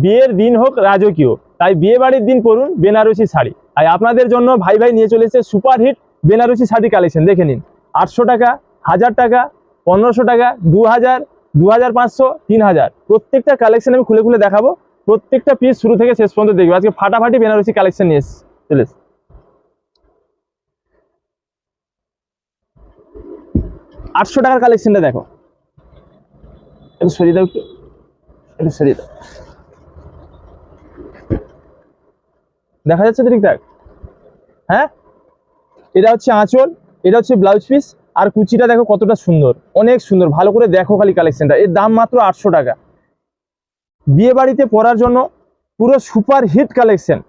বিয়ের দিন হোক রাজকীয়, তাই বিয়ে বাড়ির দিন পরুন বেনারসি শাড়ি। তাই আপনাদের জন্য ভাই ভাই নিয়ে চলেছে super hit Banarasi sari collection. দেখে নিন, 800 টাকা, 1000 টাকা, 1500 টাকা, 2000, 2500, 3000, প্রত্যেকটা কালেকশন আমি খুলে খুলে দেখাবো। প্রত্যেকটা পিস শুরু থেকে শেষ পর্যন্ত দেখবো। আজকে ফাটাফাটি বেনারসি কালেকশন নিয়ে চলে 800 টাকার কালেকশনটা দেখো, একটু সরিয়ে দাও, একটু সরিয়ে দাও, দেখা যাচ্ছে তো ঠিকঠাক? হ্যাঁ, এটা হচ্ছে আঁচল, এটা হচ্ছে ব্লাউজ পিস, আর কুচিটা দেখো কতটা সুন্দর, অনেক সুন্দর। ভালো করে দেখো খালি কালেকশনটা। এর দাম মাত্র 800 টাকা। বিয়ে বাড়িতে পরার জন্য পুরো সুপার হিট কালেকশন।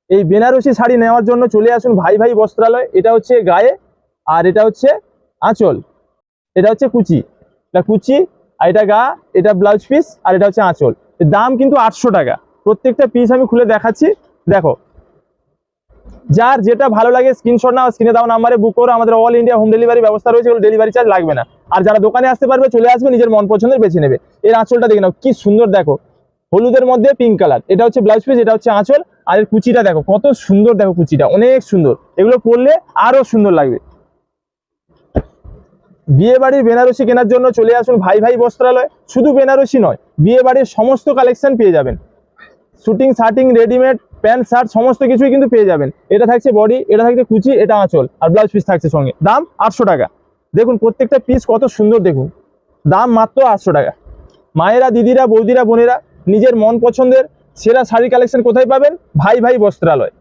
এই বেনারসি শাড়ি নেওয়ার জন্য চলে আসুন ভাই ভাই বস্ত্রালয়। এটা হচ্ছে গায়ে, আর এটা হচ্ছে আঁচল, এটা হচ্ছে কুচি, এটা কুচি, আর এটা গা, এটা ব্লাউজ পিস, আর এটা হচ্ছে আঁচল। এর দাম কিন্তু 800 টাকা। প্রত্যেকটা পিস আমি খুলে দেখাচ্ছি, দেখো। যার যেটা ভালো লাগে স্ক্রিনশট নাও, স্ক্রিনে দেওয়া নাম্বারে বুক করো। আমাদের অল ইন্ডিয়া হোম ডেলিভারি ব্যবস্থা রয়েছে, ডেলিভারি চার্জ লাগবে না। আর যারা দোকানে আসতে পারবে চলে আসবে, নিজের মন পছন্দের বেছে নেবে। এর আঁচলটা দেখে নাও, কি সুন্দর দেখো, হলুদের মধ্যে পিঙ্ক কালার। এটা হচ্ছে ব্লাউজ পিস, এটা হচ্ছে আঁচল, আর এর কুচিটা দেখো কত সুন্দর, দেখো কুচিটা অনেক সুন্দর। এগুলো পরলে আরো সুন্দর লাগবে। বিয়ে বাড়ির বেনারসি কেনার জন্য চলে আসুন ভাই ভাই বস্ত্রালয়। শুধু বেনারসি নয়, বিয়ে বাড়ির সমস্ত কালেকশন পেয়ে যাবেন। শুটিং শার্টিং, রেডিমেড প্যান্ট শার্ট সমস্ত কিছুই কিন্তু পেয়ে যাবেন। এটা থাকছে বডি, এটা থাকছে কুচি, এটা আঁচল, আর ব্লাউজ পিস থাকছে সঙ্গে। দাম 800 টাকা। দেখুন প্রত্যেকটা পিস কত সুন্দর, দেখুন দাম মাত্র 800 টাকা। মায়েরা, দিদিরা, বৌদিরা, বোনেরা, নিজের মন পছন্দের সেরা শাড়ি কালেকশন কোথায় পাবেন? ভাই ভাই বস্ত্রালয়।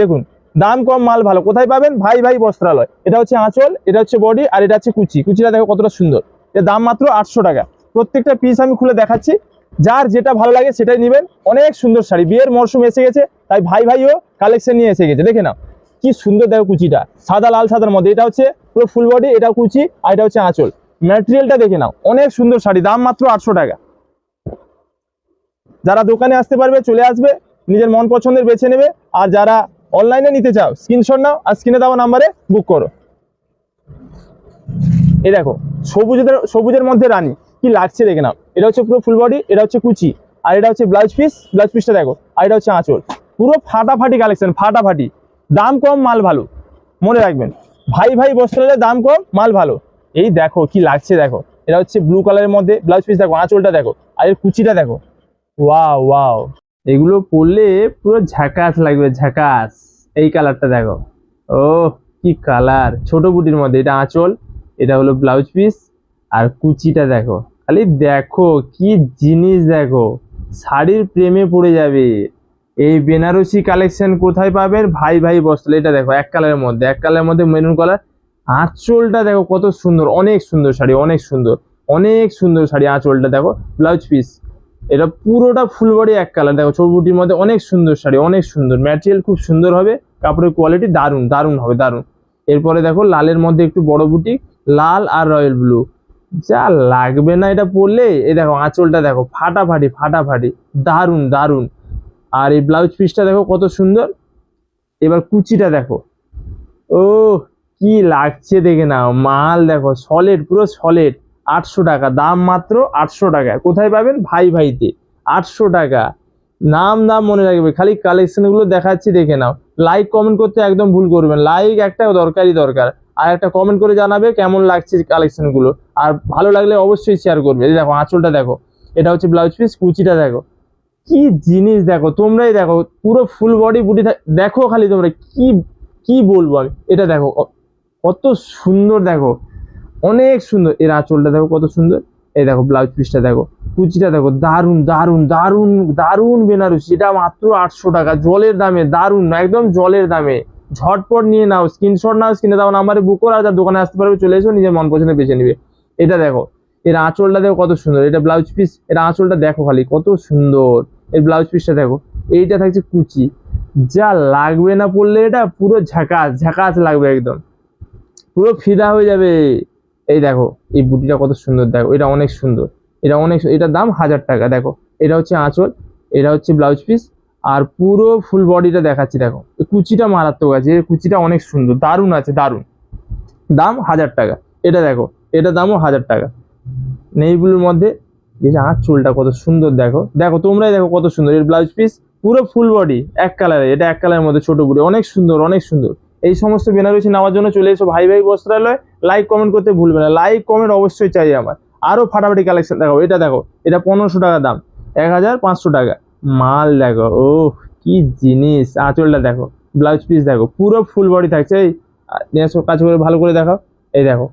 দেখুন দাম কম, মাল ভালো, কোথায় পাবেন? ভাই ভাই বস্ত্রালয়। এটা হচ্ছে আঁচল, এটা হচ্ছে বডি, আর এটা হচ্ছে কুচি। কুচিটা দেখো কতটা সুন্দর। এর দাম মাত্র 800 টাকা। প্রত্যেকটা পিস আমি খুলে দেখাচ্ছি, যার যেটা ভালো লাগে সেটাই নেবেন। অনেক সুন্দর শাড়ি, বিয়ের মরশুম এসে গেছে, তাই ভাই ভাইও কালেকশন নিয়ে এসে গেছে। দেখে নাও কি সুন্দর, দেখো কুচিটা সাদা লাল সাদার মধ্যে। এটা হচ্ছে পুরো ফুল বডি, এটা কুচি, আর এটা হচ্ছে আঁচল। ম্যাটেরিয়ালটা দেখে নাও, অনেক সুন্দর শাড়ি। দাম মাত্র 800 টাকা। যারা দোকানে আসতে পারবে চলে আসবে, নিজের মন পছন্দের বেছে নেবে। আর যারা অনলাইনে নিতে চাও স্ক্রিনশট নাও, আর স্ক্রিনে দেওয়া নাম্বারে বুক করো। এই দেখো সবুজের মধ্যে রানী, কি লাগছে দেখে নাও। এটা হচ্ছে পুরো ফুল বডি, এটা হচ্ছে কুচি, আর এটা হচ্ছে ব্লাউজ পিস। ব্লাউজ পিসটা দেখো, আর এটা হচ্ছে আঁচল। পুরো ফাটাফাটি কালেকশন, ফাটাফাটি। দাম কম, মাল ভালো, মনে রাখবেন। ভাই ভাই বস্ত্রালয়ে দাম কম, মাল ভালো। এই দেখো কি লাগছে, দেখো এটা হচ্ছে ব্লু কালারের মধ্যে। ব্লাউজ পিস দেখো, আঁচলটা দেখো, আর এর কুচিটা দেখো। ওয়াও ওয়াও, এগুলো পরলে পুরো ঝাকাস লাগবে, ঝাকাস। এই কালারটা দেখো, ও কি কালার, ছোট বুটির মধ্যে। এটা আঁচল, এটা হলো ব্লাউজ পিস, আর কুচিটা দেখো, খালি দেখো কি জিনিস, দেখো শাড়ির প্রেমে পড়ে যাবে। এই বেনারসি কালেকশন কোথায় পাবেন? ভাই ভাই বস্ত্রালয়। এটা দেখো এক কালারের মধ্যে মেরুন কালার। আঁচলটা দেখো কত সুন্দর, অনেক সুন্দর শাড়ি, অনেক সুন্দর, অনেক সুন্দর শাড়ি। আঁচলটা দেখো, ব্লাউজ পিস, এটা পুরোটা ফুল বডি এক কালার। দেখো চৌবুটির মধ্যে অনেক সুন্দর শাড়ি, অনেক সুন্দর। ম্যাটেরিয়াল খুব সুন্দর হবে, কাপড়ের কোয়ালিটি দারুণ, দারুণ হবে, দারুণ। এরপরে দেখো লালের মধ্যে একটু বড় বুটি, লাল আর রয়্যাল ব্লু, যা লাগবে না এটা পরলে। এই দেখো আঁচলটা দেখো, ফাটাফাটি ফাটাফাটি, দারুণ দারুণ। আর এই ব্লাউজ পিসটা দেখো কত সুন্দর। এবার কুচিটা দেখো, ও কি লাগছে দেখে নাও। মাল দেখো সলিড, পুরো সলিড। 800 টাকা, দাম মাত্র 800 টাকা। কোথায় পাবেন? ভাই ভাইতে। 800 টাকা। নাম দাম মনে রাখবে, খালি কালেকশন গুলো দেখাচ্ছি, দেখে নাও। লাইক কমেন্ট করতে একদম ভুল করবেন, লাইক একটা দরকারই দরকার। আর একটা কমেন্ট করে জানাবে কেমন লাগছে কালেকশন গুলো। আর ভালো লাগলে অবশ্যই শেয়ার করবে। এই দেখো আঁচলটা দেখো, এটা হচ্ছে ব্লাউজ পিস, কুচিটা দেখো, কি জিনিস দেখো। তোমরাই দেখো পুরো ফুল বডি বুটি দেখো, খালি তোমরা কি কি বলবো আমি। এটা দেখো কত সুন্দর, দেখো অনেক সুন্দর। এর আঁচলটা দেখো কত সুন্দর। এই দেখো ব্লাউজ পিসটা দেখো, কুচিটা দেখো, দারুণ দারুণ দারুণ দারুণ বেনারসি। এটা মাত্র 800 টাকা, জলের দামে, দারুণ একদম জলের দামে। ঝটপট নিয়ে নাও, স্ক্রিনশট নাও, স্ক্রিনে দাও নাম্বারে বুক করো। আর যার দোকানে আসতে পারবে চলে এসো, নিজের মন পছন্দের বেছে নিবে। এটা দেখো, এর আঁচলটা দেখো কত সুন্দর। এটা ব্লাউজ পিস, এর আঁচলটা দেখো খালি কত সুন্দর। এর ব্লাউজ পিসটা দেখো, এইটা থাকছে কুচি, যা লাগবে না পড়লে এটা পুরো ঝাকাস ঝাকাস লাগবে, একদম পুরো ফিদা হয়ে যাবে। এই দেখো এই বুটিটা কত সুন্দর, দেখো এটা অনেক সুন্দর, এটা অনেক, এটার দাম 1000 টাকা। দেখো এটা হচ্ছে আঁচল, এটা হচ্ছে ব্লাউজ পিস, আর পুরো ফুল বডিটা দেখাচ্ছি। দেখো কুচিটা মারাত্মক আছে, এর কুচিটা অনেক সুন্দর, দারুণ আছে, দারুণ। দাম 1000 টাকা। এটা দেখো, এটা দামও 1000 টাকা। নেই ব্লুর মধ্যে, এই যে আঁচলটা কত সুন্দর, দেখো দেখো তোমরাই দেখো কত সুন্দর। এর ব্লাউজ পিস পুরো ফুল বডি এক কালারে, এটা এক কালারের মধ্যে ছোট বুড়ি, অনেক সুন্দর অনেক সুন্দর। এই সমস্ত বেনারসি নেওয়ার জন্য চলে এসো ভাই ভাই বস্ত্রালয়। লাইক কমেন্ট করতে ভুলবে না, লাইক কমেন্ট অবশ্যই চাই আমার। আরো ফাটাফাটি কালেকশন দেখো, এটা দেখো, এটা 1500 টাকা দাম, 1500 টাকা মাল দেখো। ও কি জিনিস, আঁচলটা দেখো, ব্লাউজ পিস দেখো, পুরো ফুল বডি থাকছে। এই নিয়ে এসো, কাজ করে ভালো করে দেখাও। এই দেখো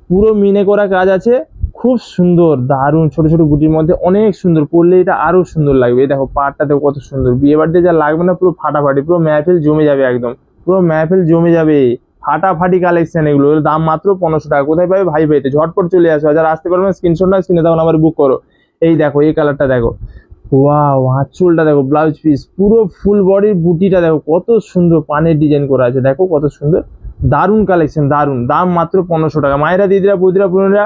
পুরো মিনে করা কাজ আছে, খুব সুন্দর দারুণ, ছোট ছোট বুটির মধ্যে অনেক সুন্দর, পরলে এটা আরো সুন্দর লাগবে। এই দেখো পাড়টা দেখো কত সুন্দর, বিয়ে বাড়িতে যা লাগবে না পুরো ফাটাফাটি, পুরো মেহফিল জমে যাবে, একদম পুরো মেহফিল জমে যাবে। ফাটাফাটি কালেকশন এগুলো, এর দাম মাত্র 1500 টাকা। কোথায় পাবে ভাই ভাইতে, ঝটপট চলে আসো। যারা আসতে পারবে না স্ক্রিনশট না, স্ক্রিনে দাও নাম্বার বুক করো। এই দেখো এই কালারটা দেখো, ওয়াও আঁচলটা দেখো, ব্লাউজ পিস পুরো ফুল বডির বুটিটা দেখো কত সুন্দর, পানের ডিজাইন করা আছে দেখো কত সুন্দর, দারুণ কালেকশন দারুণ। দাম মাত্র 1500 টাকা। মায়েরা দিদিরা বৌদিরা বোনেরা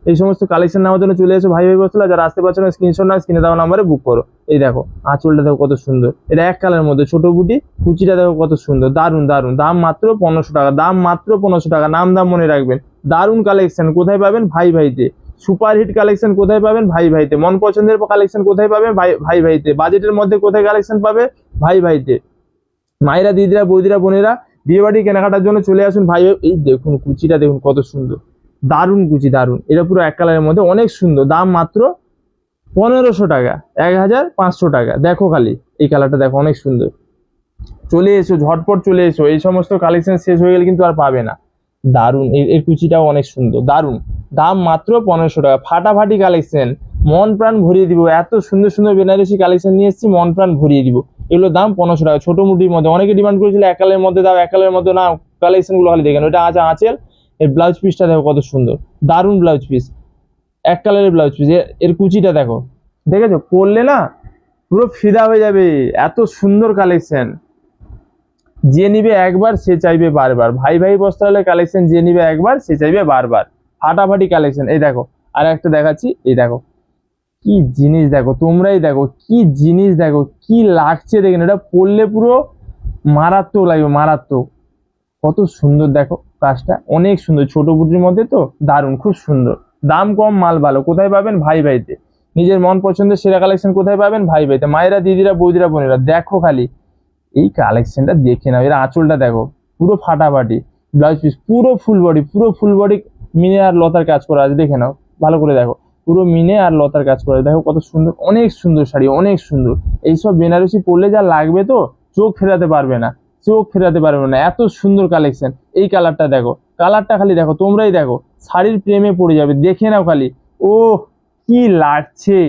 এই সমস্ত কালেকশন নেওয়ার জন্য চলে এসো ভাই ভাই বস্ত্রালয়। যারা আসতে পারছো না স্ক্রিনশট না, স্ক্রিনে দেওয়া নাম্বারে বুক করো। এই দেখো আঁচলটা দেখো কত সুন্দর, এটা এক কালারের মধ্যে ছোট বুটি, কুচিটা দেখো কত সুন্দর, দারুণ দারুণ। দাম মাত্র 1500 টাকা, দাম মাত্র 1500 টাকা। নাম দাম মনে রাখবেন। দারুণ কালেকশন কোথায় পাবেন ভাই ভাইতে, সুপারহিট কালেকশন কোথায় পাবেন ভাই ভাইতে, মন পছন্দের কালেকশন কোথায় পাবে ভাই ভাইতে, বাজেটের মধ্যে কোথায় কালেকশন পাবে ভাই ভাইতে। মায়েরা দিদিরা বৌদিরা বোনেরা বিয়ে বাড়ি কেনাকাটার জন্য চলে আসুন ভাই। এই দেখুন কুচিটা দেখুন কত সুন্দর, দারুণ কুচি দারুণ, এটা পুরো এক কালারের মধ্যে অনেক সুন্দর। দাম মাত্র 1500 টাকা, 1500 টাকা। দেখো খালি এই কালারটা দেখো অনেক সুন্দর। চলে এসো ঝটপট চলে এসো, এই সমস্ত কালেকশন শেষ হয়ে গেলে কিন্তু আর পাবে না। দারুণ, এর কুচিটাও অনেক সুন্দর দারুণ। দাম মাত্র 1500 টাকা, ফাটাফাটি কালেকশন, মন প্রাণ ভরিয়ে দিব। এত সুন্দর সুন্দর বেনারসি কালেকশন নিয়ে এসেছি, মন প্রাণ ভরিয়ে দিব। এগুলো দাম 1500 টাকা, ছোট মুটির মধ্যে। অনেকে ডিমান্ড করেছিল এক কালারের মধ্যে দাও, এক কালারের মধ্যে না, কালেকশন গুলো খালি দেখেন। ওটা আছে আঁচল, এর ব্লাউজ পিসটা দেখো কত সুন্দর, দারুণ ব্লাউজ পিস, এক কালারের ব্লাউজ পিস। এর কুচিটা দেখো, দেখেছো পরলে না পুরো ফিদা হয়ে যাবে, এত সুন্দর কালেকশন। যে নিবে একবার সে চাইবে বারবার, ভাই ভাই বস্ত্রালয় কালেকশন যে নিবে একবার সে চাইবে বারবার, ফাটাফাটি কালেকশন। এই দেখো আর একটা দেখাচ্ছি, এই দেখো কি জিনিস দেখো, তোমরাই দেখো কি জিনিস দেখো, কি লাগছে দেখেন, এটা পরলে পুরো মারাত্মক লাগবে মারাত্মক। কত সুন্দর দেখো কাজটা, অনেক সুন্দর, ছোট বুটির মধ্যে তো দারুণ, খুব সুন্দর। দাম কম মাল ভালো, কোথায় পাবেন ভাই ভাইতে। নিজের মন পছন্দের সেরা কালেকশন কোথায় পাবেন ভাই ভাইতে। মায়েরা দিদিরা বৌদিরা বোনেরা দেখো খালি এই কালেকশনটা দেখে নাও। এর আঁচলটা দেখো পুরো ফাটাফাটি, ব্লাউজ পিস পুরো ফুল বডি, পুরো ফুল বডি মিনে আর লতার কাজ করা আছে, দেখে নাও ভালো করে দেখো, পুরো মিনে আর লতার কাজ করা আছে দেখো কত সুন্দর, অনেক সুন্দর শাড়ি অনেক সুন্দর। এইসব বেনারসি পরলে যা লাগবে তো চোখ ফেরাতে পারবে না, চোখ ফেরাতে পারবে না, এত সুন্দর কালেকশন। এই কালারটা দেখো, কালারটা খালি দেখো, তোমরাই দেখো, শাড়ির প্রেমে পড়ে যাবে, দেখে নাও খালি। ও কি লাগছে,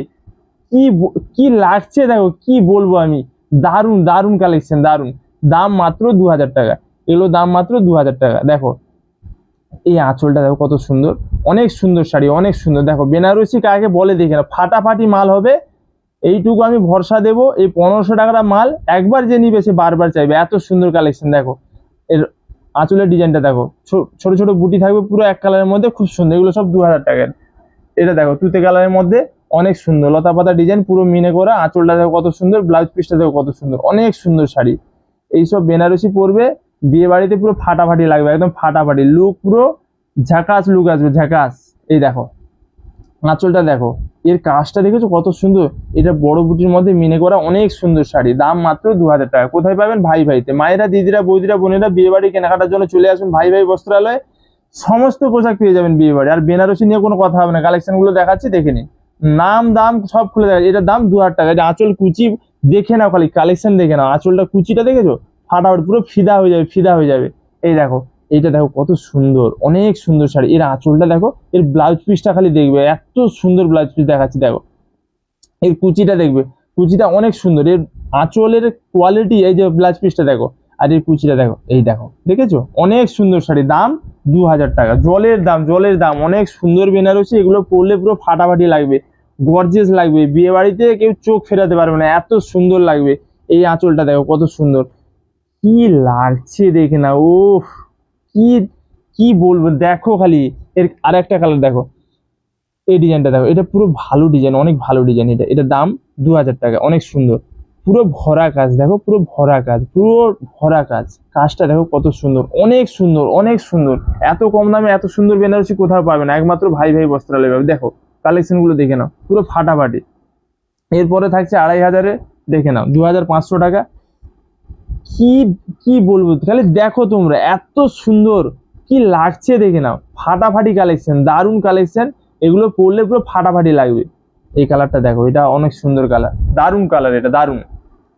কি লাগছে দেখো, কি বলবো আমি, দারুণ দারুণ কালেকশন দারুণ। দাম মাত্র 2000 টাকা, এগুলো দাম মাত্র 2000 টাকা। দেখো এই আঁচলটা দেখো কত সুন্দর, অনেক সুন্দর শাড়ি অনেক সুন্দর। দেখো বেনারসি কাকে বলে দেখে না, ফাটাফাটি মাল হবে, এইটুকু আমি ভরসা দেবো। এই 1500 টাকার মাল একবার যে নিবে সে বারবার চাইবে, এত সুন্দর কালেকশন। দেখো এর আঁচলের ডিজাইনটা দেখো, ছোট ছোট বুটি থাকবে পুরো এক কালারের মধ্যে, খুব সুন্দর। এগুলো সব 2000 টাকার। এটা দেখো তুতে কালারের মধ্যে অনেক সুন্দর, লতা পাতা ডিজাইন পুরো মিনে করা, আঁচলটা দেখো কত সুন্দর, ব্লাউজ পিসটা দেখো কত সুন্দর, অনেক সুন্দর শাড়ি। এইসব বেনারসি পরবে বিয়ে বাড়িতে পুরো ফাটাফাটি লাগবে, একদম ফাটাফাটি লুক, পুরো ঝাকাস লুক আসবে ঝাকাস। এই দেখো আঁচলটা দেখো, এর কাজটা দেখেছো কত সুন্দর, এটা বড় বুটির মধ্যে মিনে করা অনেক সুন্দর শাড়ি। দাম মাত্র 2000 টাকা। কোথায় পাবেন ভাই ভাইতে। মায়েরা দিদিরা বৌদিরা বোনেরা বিয়ে বাড়ি কেনাকাটার জন্য চলে আসুন ভাই ভাই বস্ত্রালয়। সমস্ত পোশাক পেয়ে যাবেন বিয়ে বাড়ি। আর বেনারসি নিয়ে কোনো কথা হবে না, কালেকশন গুলো দেখাচ্ছি দেখে নিন, নাম দাম সব খুলে দেখা। এটার দাম 2000 টাকা। এটা আঁচল কুচি দেখে নাও খালি, কালেকশন দেখে নাও, আঁচলটা কুচিটা দেখেছো ফাটাফাটি, পুরো ফিদা হয়ে যাবে ফিদা হয়ে যাবে। এই দেখো এইটা দেখো কত সুন্দর, অনেক সুন্দর শাড়ি। এর আঁচলটা দেখো, এর ব্লাউজ পিসটা খালি দেখবে, এত সুন্দর ব্লাউজ পিস দেখাচ্ছি দেখো। এর কুচিটা দেখবে, কুচিটা অনেক সুন্দর, এর আঁচলের কোয়ালিটি। এই যে ব্লাউজ পিসটা দেখো, আর এর কুচিটা দেখো, এই দেখো দেখেছো, অনেক সুন্দর শাড়ি। দাম 2000 টাকা, জলের দাম জলের দাম। অনেক সুন্দর বেনারসি, এগুলো পরলে পুরো ফাটাফাটি লাগবে, গর্জিয়াস লাগবে, বিয়ে বাড়িতে কেউ চোখ ফেরাতে পারবে না, এত সুন্দর লাগবে। এই আঁচলটা দেখো কত সুন্দর, কি লাগছে দেখে না, ও কি কি বলবো, দেখো খালি। এর আর একটা কালার দেখো, এই ডিজাইনটা দেখো, এটা পুরো ভালো ডিজাইন, অনেক ভালো ডিজাইন। এটা দাম 2000 টাকা, অনেক সুন্দর, পুরো ভরা কাজ দেখো, পুরো ভরা কাজ, পুরো ভরা কাজ। কাজটা দেখো কত সুন্দর, অনেক সুন্দর অনেক সুন্দর। এত কম দামে এত সুন্দর বেনারসি কোথাও পাবে না, একমাত্র ভাই ভাই বস্ত্রালয় পাবে। দেখো কালেকশন গুলো দেখে নাও, পুরো ফাটাফাটি। এরপরে থাকছে 2500-এ, দেখে নাও 2500 টাকা। কি কি বলবো, খালি দেখো তোমরা, এত সুন্দর কি লাগছে দেখে নাও, ফাটাফাটি কালেকশন, দারুণ কালেকশন। এগুলো পরলে পুরো ফাটাফাটি লাগবে। এই কালারটা দেখো, এটা অনেক সুন্দর কালার, দারুণ কালার, এটা দারুণ।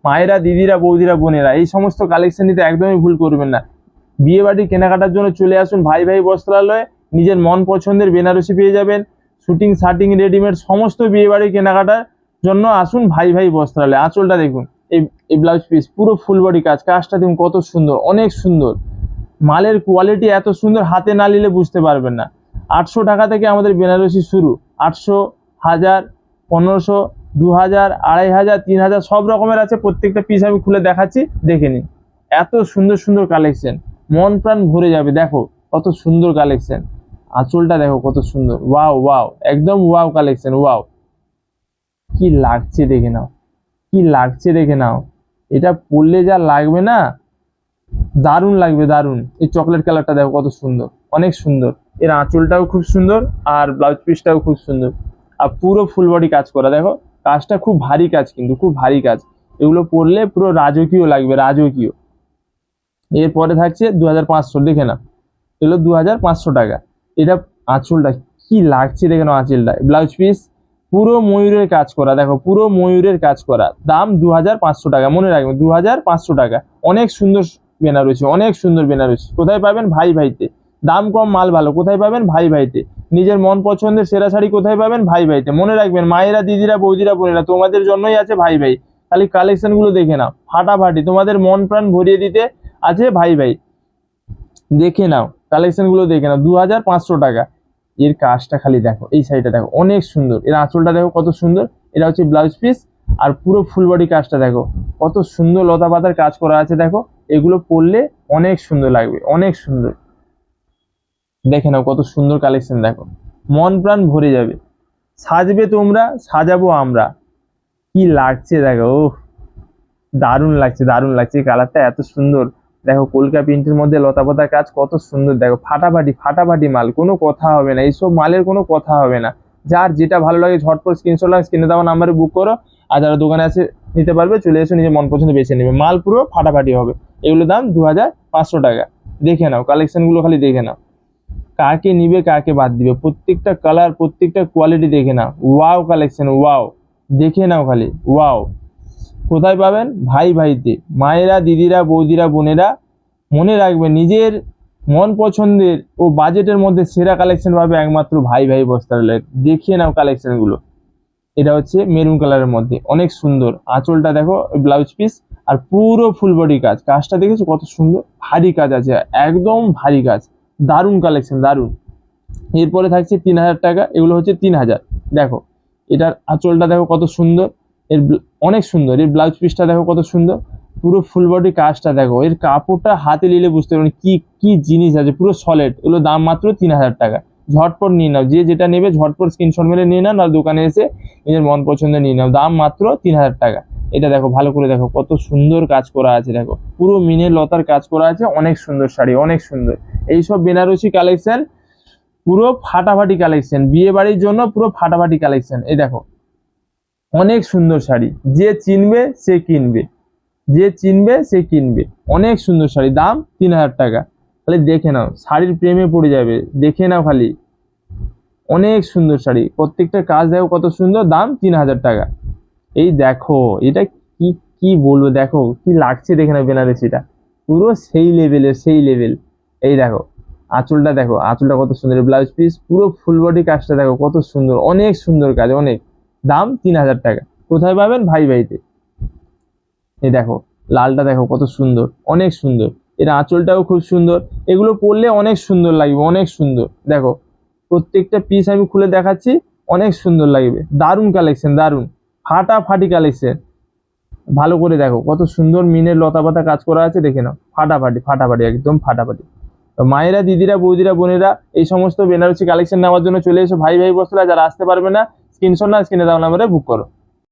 মায়েরা, দিদিরা, বৌদিরা, বোনেরা, এই সমস্ত কালেকশন নিতে একদমই ভুল করবেন না। বিয়ে বাড়ি কেনাকাটার জন্য চলে আসুন ভাই ভাই বস্ত্রালয়ে। নিজের মন পছন্দের বেনারসি পেয়ে যাবেন, শুটিং শার্টিং রেডিমেড সমস্ত বিয়ে বাড়ি কেনাকাটার জন্য আসুন ভাই ভাই বস্ত্রালয়। আঁচলটা দেখুন, এই ব্লাউজ পিস পুরো ফুল বডি কাজ, কাজটা দেখুন কত সুন্দর, অনেক সুন্দর। মালের কোয়ালিটি এত সুন্দর, হাতে না নিলে বুঝতে পারবেন না। 800 টাকা থেকে আমাদের বেনারসি শুরু, 800, 1000, 1500, 2000, 2500, 3000 সব রকমের আছে। প্রত্যেকটা পিস আমি খুলে দেখাচ্ছি, দেখে নিন। এত সুন্দর সুন্দর কালেকশন, মন প্রাণ ভরে যাবে। দেখো কত সুন্দর কালেকশন, আঁচলটা দেখো কত সুন্দর, ওয়াও ওয়াও, একদম ওয়াও কালেকশন, ওয়াও। কি লাগছে দেখে নাও, কি লাগছে দেখে নাও, এটা পরলে যা লাগবে না, দারুণ লাগবে, দারুণ। এই চকলেট কালারটা দেখো কত সুন্দর, অনেক সুন্দর। এর আঁচলটাও খুব সুন্দর, আর ব্লাউজ পিসটাও খুব সুন্দর, আর পুরো ফুল বডি কাজ করা। দেখো কাজটা খুব ভারী কাজ, কিন্তু খুব ভারী কাজ। এগুলো পরলে পুরো রাজকীয় লাগবে, রাজকীয়। এরপরে থাকছে 2500, দেখে না, এগুলো 2500 টাকা। এটা আঁচলটা কি লাগছে দেখে নাও, আঁচলটা, ব্লাউজ পিস পুরো ময়ূরের কাজ করা, দেখো পুরো ময়ূরের কাজ করা। দাম 2500 টাকা, মনে রাখবেন 2500 টাকা। অনেক সুন্দর বেনারসি, অনেক সুন্দর বেনারসি। কোথায় পাবেন? ভাই ভাইতে। দাম কম, মাল ভালো, কোথায় পাবেন? ভাই ভাইতে। নিজের মন পছন্দের সেরা শাড়ি কোথায় পাবেন? ভাই ভাইতে। মনে রাখবেন মায়েরা, দিদিরা, বৌদিরা, বোনেরা, তোমাদের জন্যই আছে ভাই ভাই। খালি কালেকশন গুলো দেখে নাও, ফাটাফাটি, তোমাদের মন প্রাণ ভরিয়ে দিতে আছে ভাই ভাই। দেখে নাও কালেকশন গুলো, দেখে নাও, 2500 টাকা। এর কাজটা খালি দেখো, এই শাড়িটা দেখো অনেক সুন্দর, এর আঁচলটা দেখো কত সুন্দর। এটা হচ্ছে ব্লাউজ পিস, আর পুরো ফুল বডি কাজটা দেখো কত সুন্দর, লতা পাতার কাজ করা আছে। দেখো এগুলো পরলে অনেক সুন্দর লাগবে, অনেক সুন্দর। দেখে নাও কত সুন্দর কালেকশন, দেখো মন প্রাণ ভরে যাবে। সাজবে তোমরা, সাজাবো আমরা। কি লাগছে দেখো, ওহ দারুণ লাগছে, দারুণ লাগছে। কালারটা এত সুন্দর, দেখো কলকা প্রিন্টের মধ্যে লতা পাতা কাজ কত সুন্দর। দেখো ফাটাফাটি, ফাটাফাটি মাল, কোনো কথা হবে না, এইসব মালের কোনো কথা হবে না। যার যেটা ভালো লাগে ঝটপট স্ক্রিনশট লাগে, স্ক্রিনে দেওয়া নাম্বারে বুক করো। আর যারা দোকানে আছে নিতে পারবে, চলে এসে নিজের মন পছন্দ বেছে নেবে। মাল পুরো ফাটাফাটি হবে। এগুলো দাম 2500 টাকা। দেখে নাও কালেকশন গুলো, খালি দেখে নাও, কাকে নিবে কাকে বাদ দিবে। প্রত্যেকটা কালার, প্রত্যেকটা কোয়ালিটি দেখে নাও, ওয়াও কালেকশন, ওয়াও। দেখে নাও খালি, ওয়াও। কোথায় পাবেন? ভাই ভাইতে। মায়েরা, দিদিরা, বৌদিরা, বোনেরা, মনে রাখবেন নিজের মন পছন্দের ও বাজেটের মধ্যে সেরা কালেকশন পাবে একমাত্র ভাই ভাই বস্ত্রালয়। দেখিয়ে নাও কালেকশন গুলো। এটা হচ্ছে মেরুন কালারের মধ্যে, অনেক সুন্দর। আঁচলটা দেখো, ব্লাউজ পিস, আর পুরো ফুল বডি কাজ। কাজটা দেখেছো কত সুন্দর, ভারী কাজ আছে, একদম ভারী কাজ, দারুণ কালেকশন, দারুণ। এরপরে থাকছে 3000 টাকা, এগুলো হচ্ছে 3000। দেখো এটার আঁচলটা দেখো কত সুন্দর, এর অনেক সুন্দর। এর ব্লাউজ পিসটা দেখো কত সুন্দর, পুরো ফুল বডি কাজটা দেখো। এর কাপড়টা হাতে নিলে বুঝতে পারবেন কি কি জিনিস আছে, পুরো সলিড। এগুলো দাম মাত্র 3000 টাকা। ঝটপট নিয়ে নাও, যে যেটা নেবে ঝটপট স্ক্রিনশট মেরে নিয়ে নাও, আর দোকানে এসে নিজের মন পছন্দের নিয়ে নাও। দাম মাত্র 3000 টাকা। এটা দেখো ভালো করে দেখো, কত সুন্দর কাজ করা আছে। দেখো পুরো মিনের লতার কাজ করা আছে, অনেক সুন্দর শাড়ি, অনেক সুন্দর। এইসব বেনারসি কালেকশন পুরো ফাটাফাটি কালেকশন, বিয়ে বাড়ির জন্য পুরো ফাটাফাটি কালেকশন। এই দেখো অনেক সুন্দর শাড়ি, যে চিনবে সে কিনবে, যে চিনবে সে কিনবে। অনেক সুন্দর শাড়ি, দাম 3000 টাকা। খালি দেখে নাও, শাড়ির প্রেমে পড়ে যাবে, দেখে নাও খালি, অনেক সুন্দর শাড়ি। প্রত্যেকটা কাজ দেখো কত সুন্দর, দাম 3000 টাকা। এই দেখো এটা কি কি বলবো, দেখো কি লাগছে দেখে নাও বেনারসিটা, পুরো সেই লেভেলের, সেই লেভেল। এই দেখো আঁচলটা দেখো, আঁচলটা কত সুন্দর, ব্লাউজ পিস পুরো ফুল বডি কাজটা দেখো কত সুন্দর, অনেক সুন্দর কাজ, অনেক। দাম 3000 টাকা। কোথায় পাবেন? ভাই ভাইতে। এই দেখো লালটা দেখো কত সুন্দর, অনেক সুন্দর। এর আঁচলটাও খুব সুন্দর। এগুলো পরলে অনেক সুন্দর লাগবে, অনেক সুন্দর। দেখো প্রত্যেকটা পিস আমি খুলে দেখাচ্ছি, অনেক সুন্দর লাগবে, দারুণ কালেকশন, দারুণ ফাটাফাটি কালেকশন। ভালো করে দেখো কত সুন্দর মিনের লতা পাতা কাজ করা আছে, দেখে নাও, ফাটাফাটি, ফাটাফাটি, একদম ফাটাফাটি। তো মায়েরা, দিদিরা, বৌদিরা, বোনেরা, এই সমস্ত বেনারসি কালেকশন নেওয়ার জন্য চলে এসো ভাই ভাই বস্ত্রালয়। যারা আসতে পারবে না, স্ক্রিনশট না স্ক্রিনে দেওয়া নাম্বারে বুক করো।